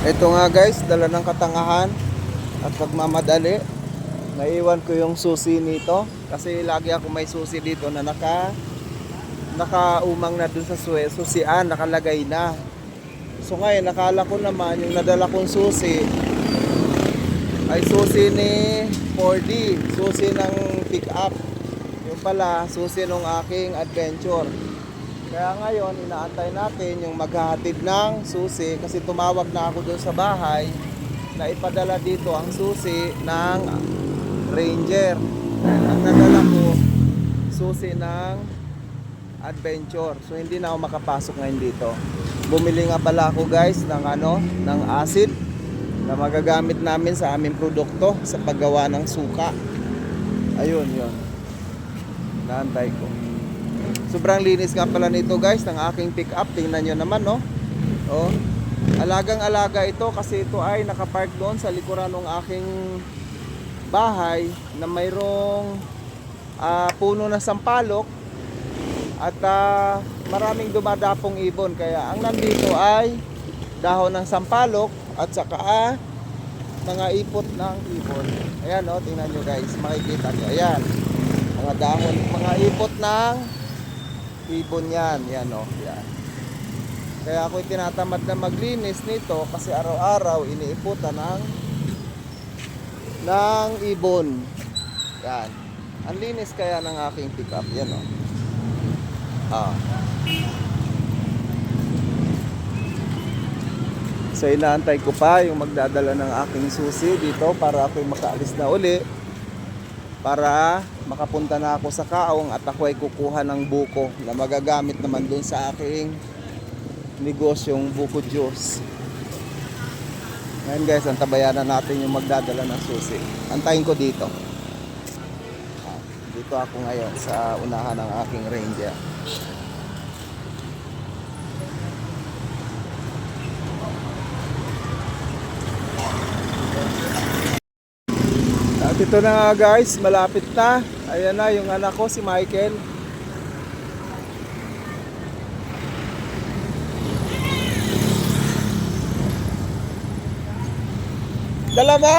Ito nga guys, dala ng katangahan at pagmamadali. Naiwan ko yung susi nito kasi lagi ako may susi dito na nakaumang na dun sa susian, nakalagay na. So ngayon, nakala ko naman yung nadala kong susi ay susi ni 4D, susi ng pick up. Yung pala, susi ng aking adventure. Kaya ngayon, inaantay natin yung maghahatid ng susi kasi tumawag na ako doon sa bahay na ipadala dito ang susi ng Ranger. Ang nadala ko, susi ng adventure. So hindi na ako makapasok ngayon dito. Bumili nga pala ako guys ng acid na magagamit namin sa aming produkto sa paggawa ng suka. Ayun, yun. Naantay ko. Sobrang linis nga pala nito guys ng aking pick up. Tingnan nyo naman, no? Oh, alagang-alaga ito kasi ito ay nakapark doon sa likuran ng aking bahay na mayroong puno ng sampalok at maraming dumadapong ibon. Kaya ang nandito ay dahon ng sampalok at saka mga ipot ng ibon. Ayan, oh, tingnan nyo guys, makikita nyo. Ayan, mga dahon, mga ipot ng ibon yan. Yan, oh, yan. Kaya ako tinatamad na maglinis nito kasi araw-araw iniiputan ng ibon. Yan. Ang linis kaya ng aking pickup. Yan, oh. So inaantay ko pa yung magdadala ng aking susi dito para ako'y makaalis na uli, para makapunta na ako sa Kaong at ako ay kukuha ng buko na magagamit naman dun sa aking negosyong buko juice. Ngayon guys, antabayanan natin yung magdadala ng susi. Antayin ko dito. Dito ako ngayon sa unahan ng aking Ranger. At ito na nga guys, malapit na. Ayan na yung anak ko, si Michael. Dala mo?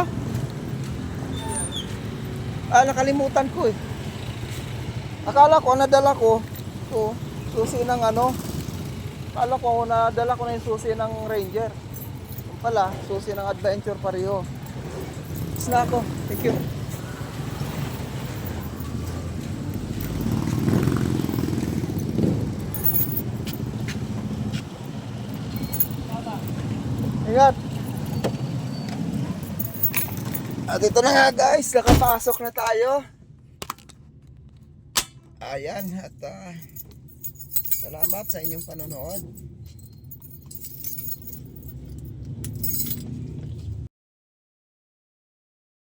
Nakalimutan ko eh. Akala ko nadala ko. Ito, susi ng ano. Akala ko nadala ko na yung susi ng Ranger. Yung pala, susi ng adventure pareho. Tapos na ako. Thank you. Ingat. At ito na nga guys, nakapasok na tayo. Ayan, at salamat sa inyong panonood.